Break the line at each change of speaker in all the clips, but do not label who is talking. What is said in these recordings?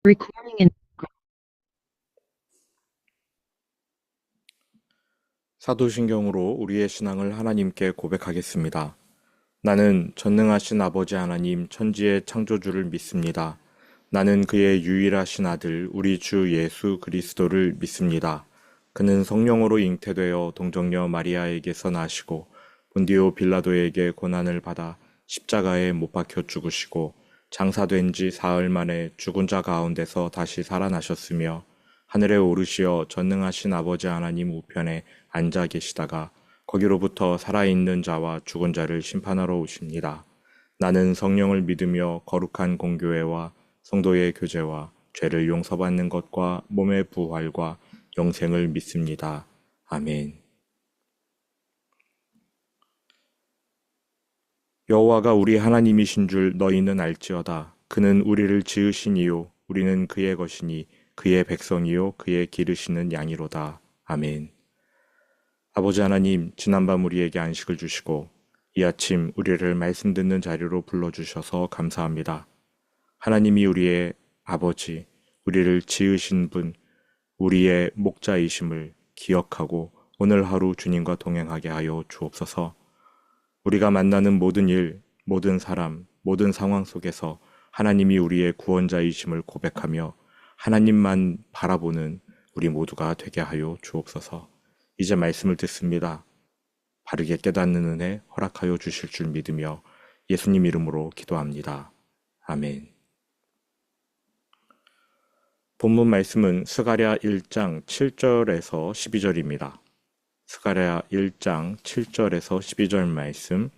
Recording in
사도신경으로 우리의 신앙을 하나님께 고백하겠습니다. 나는 전능하신 아버지 하나님 천지의 창조주를 믿습니다. 나는 그의 유일하신 아들 우리 주 예수 그리스도를 믿습니다. 그는 성령으로 잉태되어 동정녀 마리아에게서 나시고 본디오 빌라도에게 고난을 받아 십자가에 못 박혀 죽으시고 장사된 지 사흘 만에 죽은 자 가운데서 다시 살아나셨으며 하늘에 오르시어 전능하신 아버지 하나님 우편에 앉아 계시다가 거기로부터 살아있는 자와 죽은 자를 심판하러 오십니다. 나는 성령을 믿으며 거룩한 공교회와 성도의 교제와 죄를 용서받는 것과 몸의 부활과 영생을 믿습니다. 아멘. 여호와가 우리 하나님이신 줄 너희는 알지어다. 그는 우리를 지으신 이요 우리는 그의 것이니 그의 백성이요 그의 기르시는 양이로다. 아멘. 아버지 하나님, 지난밤 우리에게 안식을 주시고 이 아침 우리를 말씀 듣는 자리로 불러주셔서 감사합니다. 하나님이 우리의 아버지, 우리를 지으신 분, 우리의 목자이심을 기억하고 오늘 하루 주님과 동행하게 하여 주옵소서. 우리가 만나는 모든 일, 모든 사람, 모든 상황 속에서 하나님이 우리의 구원자이심을 고백하며 하나님만 바라보는 우리 모두가 되게 하여 주옵소서. 이제 말씀을 듣습니다. 바르게 깨닫는 은혜 허락하여 주실 줄 믿으며 예수님 이름으로 기도합니다. 아멘. 본문 말씀은 스가랴 1장 7절에서 12절입니다. 스가랴 1장 7절에서 12절 말씀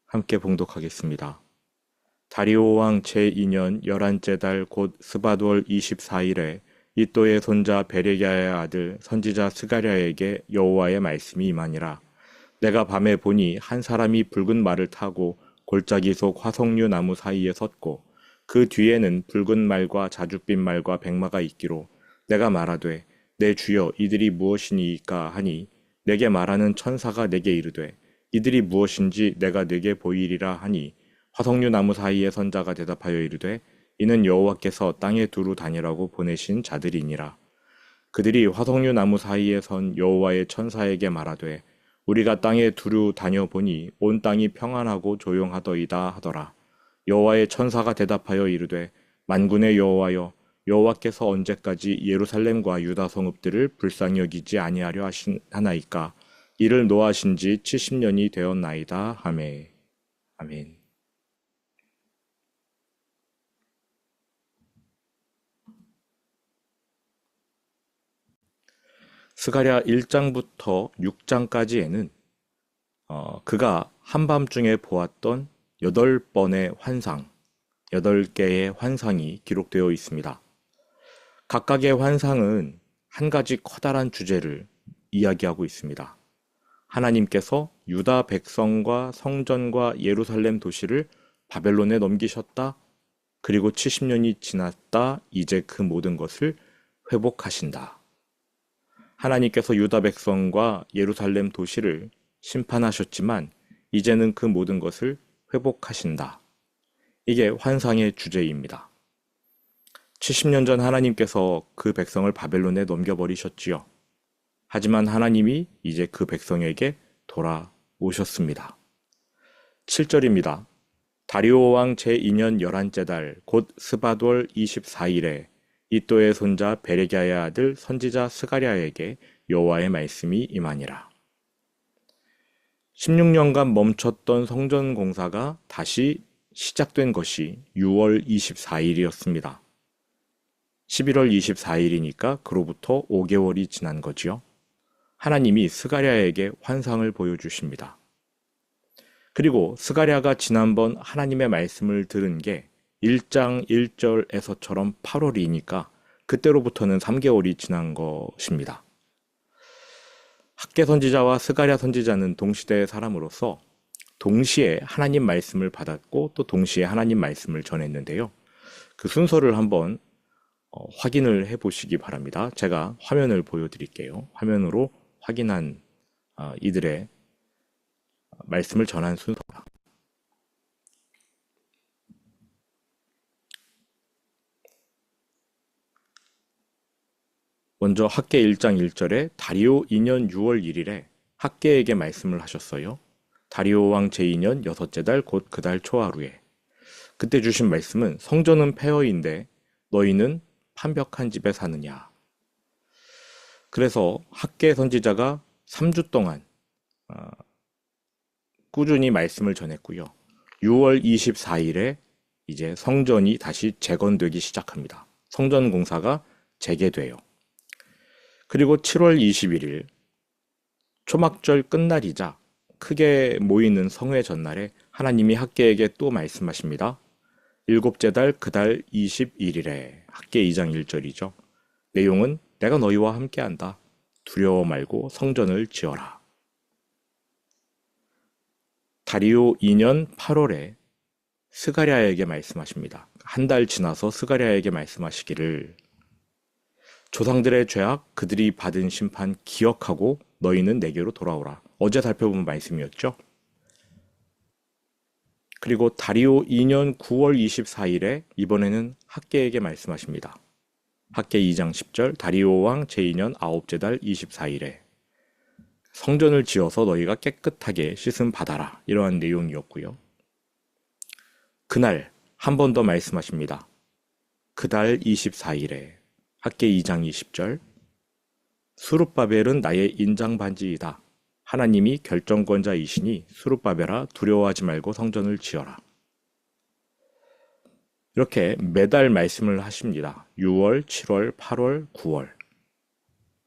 함께 봉독하겠습니다. 다리오 왕 제2년 11째 달 곧 스바돌 24일에 이또의 손자 베레기야의 아들 선지자 스가랴에게 여호와의 말씀이 임하니라. 내가 밤에 보니 한 사람이 붉은 말을 타고 골짜기 속 화석류 나무 사이에 섰고 그 뒤에는 붉은 말과 자줏빛 말과 백마가 있기로 내가 말하되 내 주여 이들이 무엇이니이까 하니 내게 말하는 천사가 내게 이르되 이들이 무엇인지 내가 내게 보이리라 하니 화석류 나무 사이에 선 자가 대답하여 이르되 이는 여호와께서 땅에 두루 다니라고 보내신 자들이니라. 그들이 화석류 나무 사이에 선 여호와의 천사에게 말하되 우리가 땅에 두루 다녀보니 온 땅이 평안하고 조용하더이다 하더라. 여호와의 천사가 대답하여 이르되 만군의 여호와여 여호와께서 언제까지 예루살렘과 유다 성읍들을 불쌍히 여기지 아니하려 하나이까 이를 노하신 지 70년이 되었나이다 하매. 아멘. 스가랴 1장부터 6장까지에는 그가 한밤중에 보았던 8번의 환상, 8개의 환상이 기록되어 있습니다. 각각의 환상은 한 가지 커다란 주제를 이야기하고 있습니다. 하나님께서 유다 백성과 성전과 예루살렘 도시를 바벨론에 넘기셨다. 그리고 70년이 지났다. 이제 그 모든 것을 회복하신다. 하나님께서 유다 백성과 예루살렘 도시를 심판하셨지만 이제는 그 모든 것을 회복하신다. 이게 환상의 주제입니다. 70년 전 하나님께서 그 백성을 바벨론에 넘겨버리셨지요. 하지만 하나님이 이제 그 백성에게 돌아오셨습니다. 7절입니다. 다리오 왕 제2년 11째 달 곧 스바돌 24일에 이또의 손자 베레기야의 아들 선지자 스가랴에게 여호와의 말씀이 임하니라. 16년간 멈췄던 성전 공사가 다시 시작된 것이 6월 24일이었습니다. 11월 24일이니까 그로부터 5개월이 지난 거지요. 하나님이 스가랴에게 환상을 보여주십니다. 그리고 스가랴가 지난번 하나님의 말씀을 들은 게 1장 1절에서처럼 8월이니까 그때로부터는 3개월이 지난 것입니다. 학개 선지자와 스가랴 선지자는 동시대의 사람으로서 동시에 하나님 말씀을 받았고 또 동시에 하나님 말씀을 전했는데요. 그 순서를 한번 확인을 해 보시기 바랍니다. 제가 화면을 보여드릴게요. 화면으로 확인한 이들의 말씀을 전한 순서입니다. 먼저 학계 1장 1절에 다리오 2년 6월 1일에 학계에게 말씀을 하셨어요. 다리오 왕 제2년 여섯째 달 곧 그 달 초하루에. 그때 주신 말씀은 성전은 폐허인데 너희는 판벽한 집에 사느냐. 그래서 학계 선지자가 3주 동안 꾸준히 말씀을 전했고요. 6월 24일에 이제 성전이 다시 재건되기 시작합니다. 성전 공사가 재개돼요. 그리고 7월 21일 초막절 끝날이자 크게 모이는 성회 전날에 하나님이 학계에게 또 말씀하십니다. 일곱째 달 그 달 21일에 학계 2장 1절이죠. 내용은 내가 너희와 함께한다. 두려워 말고 성전을 지어라. 다리오 2년 8월에 스가랴에게 말씀하십니다. 한 달 지나서 스가랴에게 말씀하시기를 조상들의 죄악 그들이 받은 심판 기억하고 너희는 내게로 돌아오라. 어제 살펴본 말씀이었죠. 그리고 다리오 2년 9월 24일에 이번에는 학계에게 말씀하십니다. 학계 2장 10절 다리오 왕 제2년 9째 달 24일에 성전을 지어서 너희가 깨끗하게 씻음 받아라. 이러한 내용이었고요. 그날 한 번 더 말씀하십니다. 그 달 24일에 학계 2장 20절 수룹바벨은 나의 인장반지이다. 하나님이 결정권자이시니 수룹바벨아 두려워하지 말고 성전을 지어라. 이렇게 매달 말씀을 하십니다. 6월, 7월, 8월, 9월.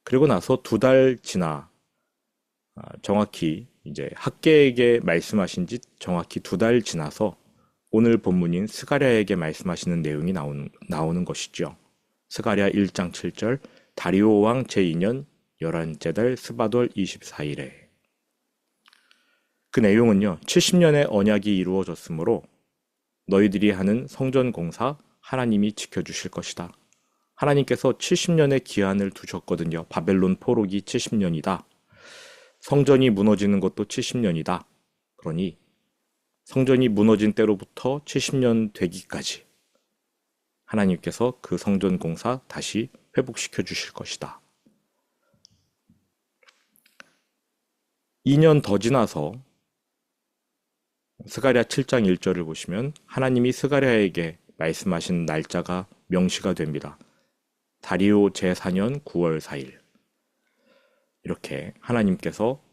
그리고 나서 2달 지나 정확히 이제 학계에게 말씀하신 지 정확히 2달 지나서 오늘 본문인 스가랴에게 말씀하시는 내용이 나오는 것이죠. 스가랴 1장 7절 다리오 왕 제2년 11째 달 스바돌 24일에 그 내용은요. 70년의 언약이 이루어졌으므로 너희들이 하는 성전 공사 하나님이 지켜주실 것이다. 하나님께서 70년의 기한을 두셨거든요. 바벨론 포로기 70년이다. 성전이 무너지는 것도 70년이다. 그러니 성전이 무너진 때로부터 70년 되기까지 하나님께서 그 성전 공사 다시 회복시켜 주실 것이다. 2년 더 지나서 스가랴 7장 1절을 보시면 하나님이 스가랴에게 말씀하신 날짜가 명시가 됩니다. 다리오 제4년 9월 4일. 이렇게 하나님께서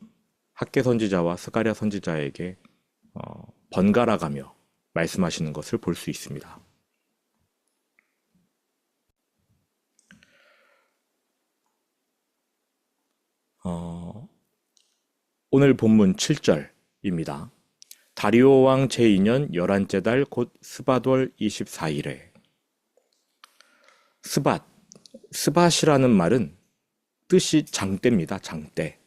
학계 선지자와 스가랴 선지자에게 번갈아 가며 말씀하시는 것을 볼 수 있습니다. 오늘 본문 7절입니다. 다리오 왕 제2년 11째 달 곧 스바돌 24일에 스밧이라는 말은 뜻이 장대입니다. 장대.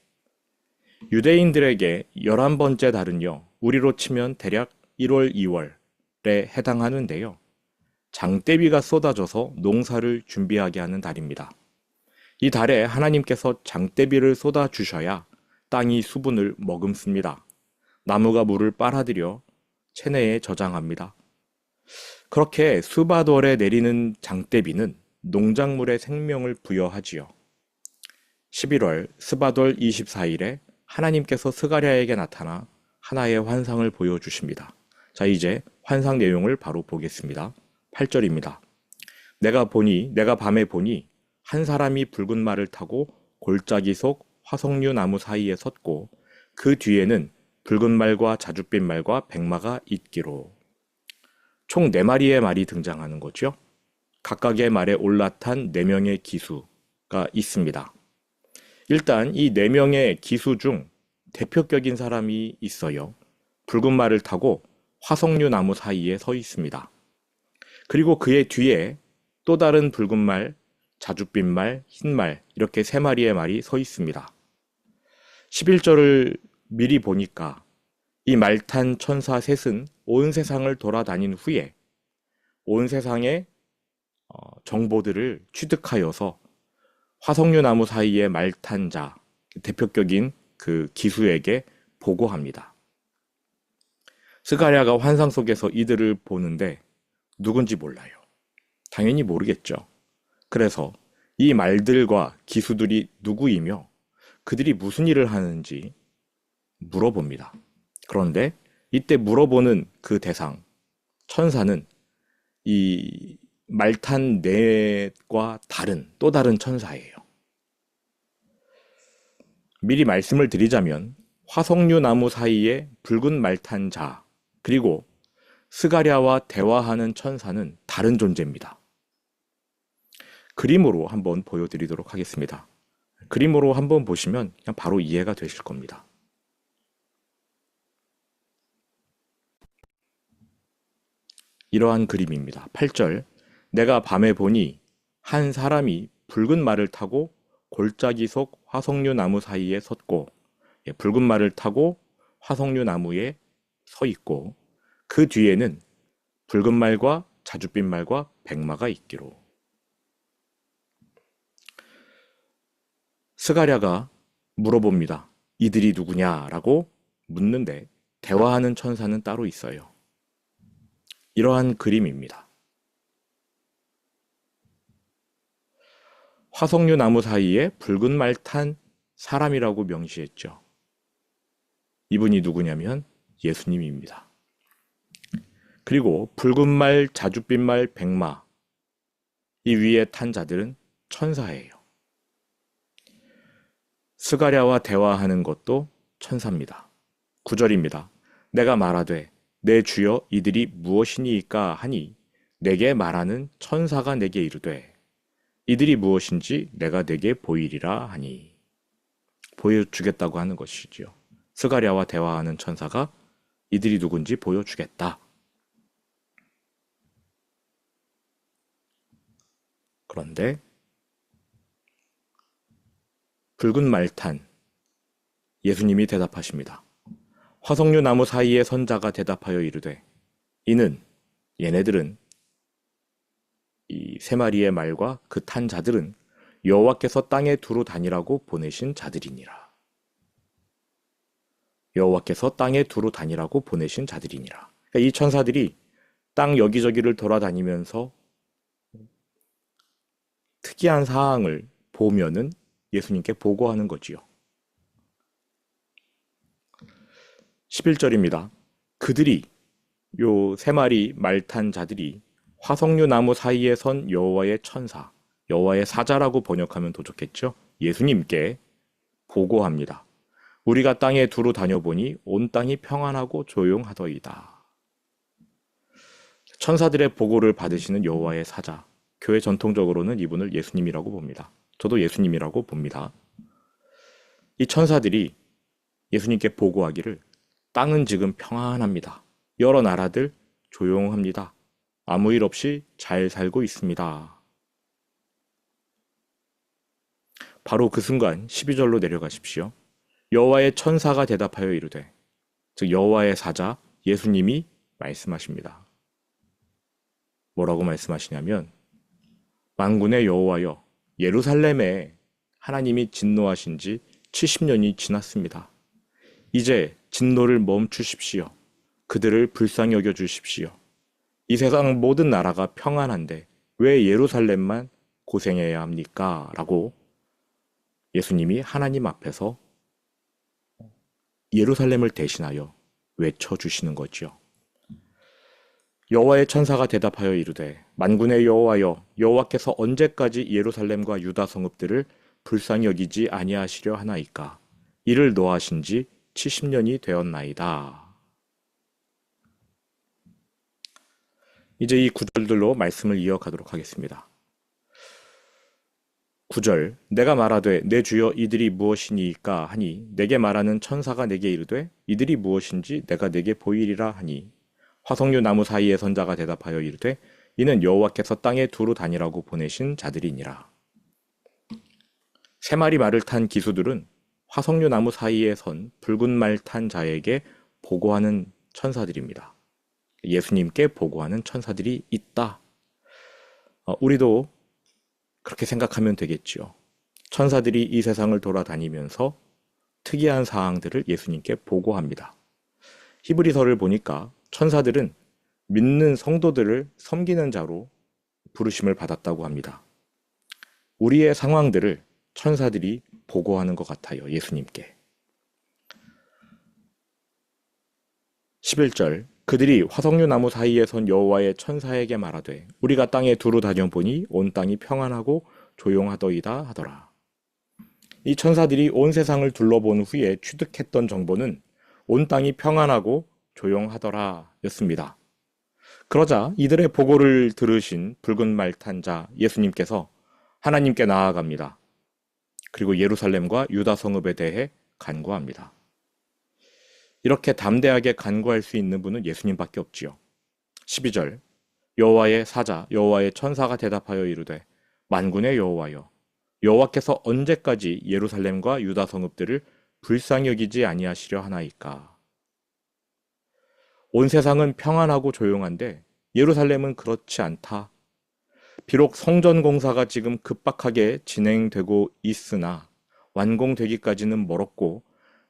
유대인들에게 11번째 달은요. 우리로 치면 대략 1월, 2월에 해당하는데요. 장대비가 쏟아져서 농사를 준비하게 하는 달입니다. 이 달에 하나님께서 장대비를 쏟아주셔야 땅이 수분을 머금습니다. 나무가 물을 빨아들여 체내에 저장합니다. 그렇게 스바돌에 내리는 장대비는 농작물에 생명을 부여하지요. 11월 스바돌 24일에 하나님께서 스가랴에게 나타나 하나의 환상을 보여주십니다. 자, 이제 환상 내용을 바로 보겠습니다. 8절입니다. 내가 밤에 보니 한 사람이 붉은 말을 타고 골짜기 속 화석류 나무 사이에 섰고 그 뒤에는 붉은 말과 자줏빛 말과 백마가 있기로. 총 4마리의 말이 등장하는 거죠. 각각의 말에 올라탄 4명의 기수가 있습니다. 일단 이 4명의 기수 중 대표격인 사람이 있어요. 붉은 말을 타고 화석류 나무 사이에 서 있습니다. 그리고 그의 뒤에 또 다른 붉은 말, 자줏빛 말, 흰 말 이렇게 3마리의 말이 서 있습니다. 11절을 미리 보니까 이 말탄 천사 셋은 온 세상을 돌아다닌 후에 온 세상의 정보들을 취득하여서 화석류 나무 사이에 말탄 자, 대표격인 그 기수에게 보고합니다. 스가랴가 환상 속에서 이들을 보는데 누군지 몰라요. 당연히 모르겠죠. 그래서 이 말들과 기수들이 누구이며 그들이 무슨 일을 하는지 물어봅니다. 그런데 이때 물어보는 그 대상, 천사는 이 말탄 넷과 또 다른 천사예요. 미리 말씀을 드리자면 화석류 나무 사이에 붉은 말탄 자, 그리고 스가랴와 대화하는 천사는 다른 존재입니다. 그림으로 한번 보여드리도록 하겠습니다. 그림으로 한번 보시면 그냥 바로 이해가 되실 겁니다. 이러한 그림입니다. 8절, 내가 밤에 보니 한 사람이 붉은 말을 타고 골짜기 속 화석류 나무 사이에 섰고, 붉은 말을 타고 화석류 나무에 서 있고, 그 뒤에는 붉은 말과 자줏빛 말과 백마가 있기로. 스가랴가 물어봅니다. 이들이 누구냐라고 묻는데 대화하는 천사는 따로 있어요. 이러한 그림입니다. 화석류 나무 사이에 붉은 말 탄 사람이라고 명시했죠. 이분이 누구냐면 예수님입니다. 그리고 붉은 말, 자줏빛 말, 백마, 이 위에 탄 자들은 천사예요. 스가랴와 대화하는 것도 천사입니다. 9절입니다. 내가 말하되 내 주여 이들이 무엇이니까 하니 내게 말하는 천사가 내게 이르되 이들이 무엇인지 내가 내게 보이리라 하니. 보여주겠다고 하는 것이지요. 스가랴와 대화하는 천사가 이들이 누군지 보여주겠다. 그런데 붉은 말탄 예수님이 대답하십니다. 화석류 나무 사이에 선자가 대답하여 이르되 얘네들은 이 세 마리의 말과 그 탄 자들은 여호와께서 땅에 두루 다니라고 보내신 자들이니라. 여호와께서 땅에 두루 다니라고 보내신 자들이니라. 그러니까 이 천사들이 땅 여기저기를 돌아다니면서 특이한 사항을 보면은 예수님께 보고하는 거지요. 11절입니다. 그들이 요 세 마리 말 탄 자들이 화석류 나무 사이에 선 여호와의 천사, 여호와의 사자라고 번역하면 더 좋겠죠. 예수님께 보고합니다. 우리가 땅에 두루 다녀보니 온 땅이 평안하고 조용하더이다. 천사들의 보고를 받으시는 여호와의 사자, 교회 전통적으로는 이분을 예수님이라고 봅니다. 저도 예수님이라고 봅니다. 이 천사들이 예수님께 보고하기를 땅은 지금 평안합니다. 여러 나라들 조용합니다. 아무 일 없이 잘 살고 있습니다. 바로 그 순간 12절로 내려가십시오. 여호와의 천사가 대답하여 이르되, 즉 여호와의 사자 예수님이 말씀하십니다. 뭐라고 말씀하시냐면 만군의 여호와여, 예루살렘에 하나님이 진노하신 지 70년이 지났습니다. 이제 진노를 멈추십시오. 그들을 불쌍히 여겨 주십시오. 이 세상 모든 나라가 평안한데 왜 예루살렘만 고생해야 합니까? 라고 예수님이 하나님 앞에서 예루살렘을 대신하여 외쳐주시는 거지요. 여호와의 천사가 대답하여 이르되 만군의 여호와여, 여호와께서 언제까지 예루살렘과 유다 성읍들을 불쌍히 여기지 아니하시려 하나이까? 이를 노하신 지 70년이 되었나이다. 이제 이 구절들로 말씀을 이어가도록 하겠습니다. 9절, 내가 말하되 내 주여 이들이 무엇이니까 하니 내게 말하는 천사가 내게 이르되 이들이 무엇인지 내가 내게 보이리라 하니 화석류 나무 사이의 선자가 대답하여 이르되 이는 여호와께서 땅에 두루 다니라고 보내신 자들이니라. 세 마리 말을 탄 기수들은 화석류 나무 사이에 선 붉은 말 탄 자에게 보고하는 천사들입니다. 예수님께 보고하는 천사들이 있다. 우리도 그렇게 생각하면 되겠지요. 천사들이 이 세상을 돌아다니면서 특이한 사항들을 예수님께 보고합니다. 히브리서를 보니까 천사들은 믿는 성도들을 섬기는 자로 부르심을 받았다고 합니다. 우리의 상황들을 천사들이 보고하는 것 같아요. 예수님께. 11절 그들이 화석류 나무 사이에 선 여호와의 천사에게 말하되 우리가 땅에 두루 다녀보니 온 땅이 평안하고 조용하더이다 하더라. 이 천사들이 온 세상을 둘러본 후에 취득했던 정보는 온 땅이 평안하고 조용하더라 였습니다. 그러자 이들의 보고를 들으신 붉은 말 탄 자 예수님께서 하나님께 나아갑니다. 그리고 예루살렘과 유다 성읍에 대해 간구합니다. 이렇게 담대하게 간구할 수 있는 분은 예수님밖에 없지요. 12절 여호와의 사자 여호와의 천사가 대답하여 이르되 만군의 여호와여 여호와께서 언제까지 예루살렘과 유다 성읍들을 불쌍히 여기지 아니하시려 하나이까. 온 세상은 평안하고 조용한데 예루살렘은 그렇지 않다. 비록 성전 공사가 지금 급박하게 진행되고 있으나 완공되기까지는 멀었고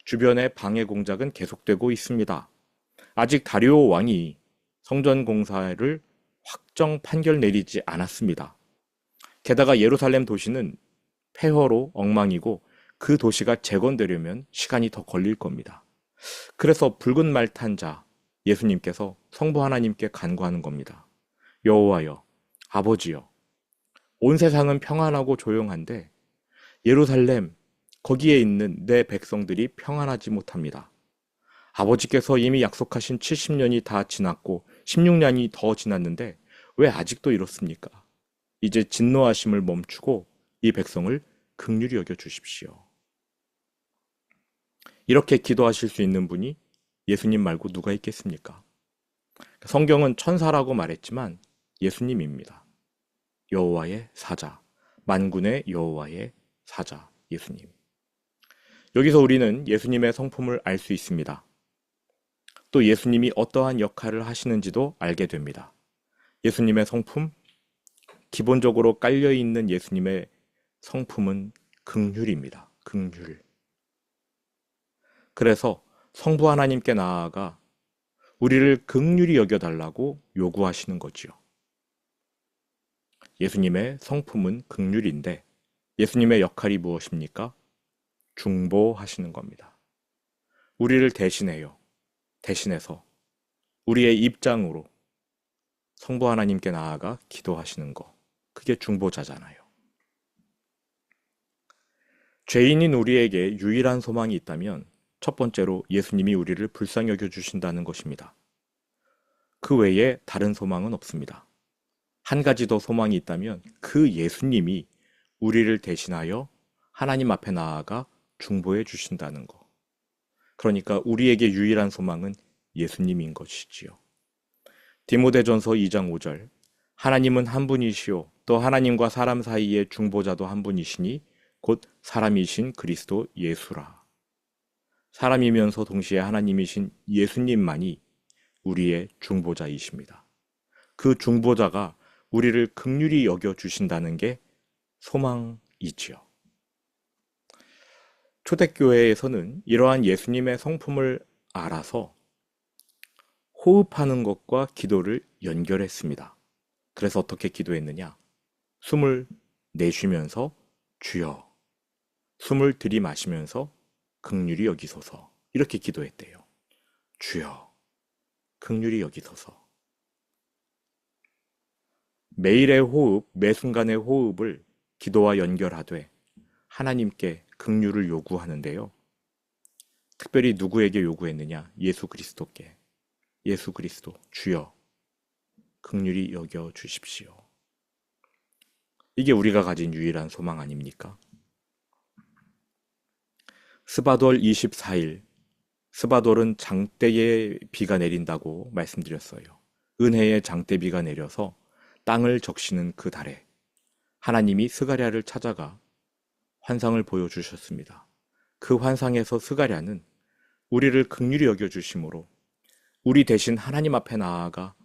주변의 방해 공작은 계속되고 있습니다. 아직 다리오 왕이 성전 공사를 확정 판결 내리지 않았습니다. 게다가 예루살렘 도시는 폐허로 엉망이고 그 도시가 재건되려면 시간이 더 걸릴 겁니다. 그래서 붉은 말 탄 자 예수님께서 성부 하나님께 간구하는 겁니다. 여호와여, 아버지여, 온 세상은 평안하고 조용한데 예루살렘, 거기에 있는 내 백성들이 평안하지 못합니다. 아버지께서 이미 약속하신 70년이 다 지났고 16년이 더 지났는데 왜 아직도 이렇습니까? 이제 진노하심을 멈추고 이 백성을 긍휼히 여겨 주십시오. 이렇게 기도하실 수 있는 분이 예수님 말고 누가 있겠습니까? 성경은 천사라고 말했지만 예수님입니다. 여호와의 사자, 만군의 여호와의 사자, 예수님. 여기서 우리는 예수님의 성품을 알 수 있습니다. 또 예수님이 어떠한 역할을 하시는지도 알게 됩니다. 예수님의 성품, 기본적으로 깔려있는 예수님의 성품은 긍휼입니다. 긍휼. 그래서 성부 하나님께 나아가 우리를 긍휼히 여겨달라고 요구하시는 거지요. 예수님의 성품은 긍휼인데 예수님의 역할이 무엇입니까? 중보하시는 겁니다. 우리를 대신해서 우리의 입장으로 성부 하나님께 나아가 기도하시는 거. 그게 중보자잖아요. 죄인인 우리에게 유일한 소망이 있다면 첫 번째로 예수님이 우리를 불쌍히 여겨주신다는 것입니다. 그 외에 다른 소망은 없습니다. 한 가지 더 소망이 있다면 그 예수님이 우리를 대신하여 하나님 앞에 나아가 중보해 주신다는 것. 그러니까 우리에게 유일한 소망은 예수님인 것이지요. 디모데전서 2장 5절 하나님은 한 분이시요 또 하나님과 사람 사이의 중보자도 한 분이시니 곧 사람이신 그리스도 예수라. 사람이면서 동시에 하나님이신 예수님만이 우리의 중보자이십니다. 그 중보자가 우리를 긍휼히 여겨주신다는 게 소망이지요. 초대교회에서는 이러한 예수님의 성품을 알아서 호흡하는 것과 기도를 연결했습니다. 그래서 어떻게 기도했느냐? 숨을 내쉬면서 주여, 숨을 들이마시면서 긍휼히 여기소서, 이렇게 기도했대요. 주여, 긍휼히 여기소서. 매일의 호흡, 매 순간의 호흡을 기도와 연결하되 하나님께 긍휼을 요구하는데요. 특별히 누구에게 요구했느냐? 예수 그리스도께. 예수 그리스도, 주여, 긍휼히 여겨 주십시오. 이게 우리가 가진 유일한 소망 아닙니까? 스바돌 24일, 스바돌은 장대의 비가 내린다고 말씀드렸어요. 은혜의 장대비가 내려서 땅을 적시는 그 달에 하나님이 스가랴를 찾아가 환상을 보여주셨습니다. 그 환상에서 스가랴는 우리를 긍휼히 여겨주심으로 우리 대신 하나님 앞에 나아가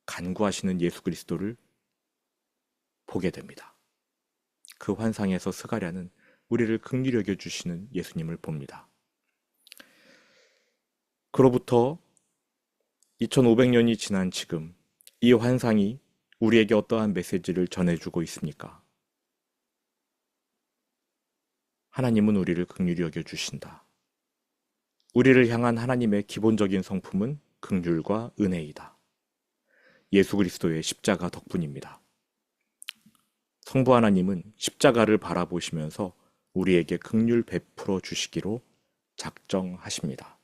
간구하시는 예수 그리스도를 보게 됩니다. 그 환상에서 스가랴는 우리를 긍휼히 여겨주시는 예수님을 봅니다. 그로부터 2500년이 지난 지금 이 환상이 우리에게 어떠한 메시지를 전해주고 있습니까? 하나님은 우리를 긍휼히 여겨주신다. 우리를 향한 하나님의 기본적인 성품은 긍휼과 은혜이다. 예수 그리스도의 십자가 덕분입니다. 성부 하나님은 십자가를 바라보시면서 우리에게 긍휼 베풀어 주시기로 작정하십니다.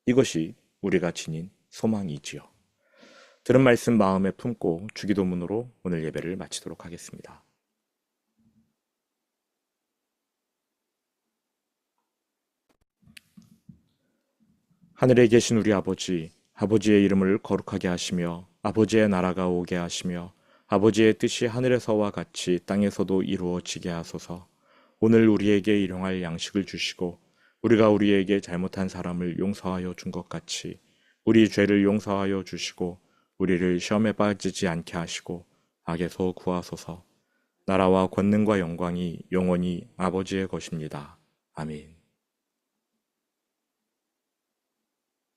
이것이 우리가 지닌 소망이지요. 들은 말씀 마음에 품고 주기도문으로 오늘 예배를 마치도록 하겠습니다. 하늘에 계신 우리 아버지, 아버지의 이름을 거룩하게 하시며 아버지의 나라가 오게 하시며 아버지의 뜻이 하늘에서와 같이 땅에서도 이루어지게 하소서. 오늘 우리에게 일용할 양식을 주시고 우리가 우리에게 잘못한 사람을 용서하여 준 것 같이 우리 죄를 용서하여 주시고 우리를 시험에 빠지지 않게 하시고 악에서 구하소서. 나라와 권능과 영광이 영원히 아버지의 것입니다. 아멘.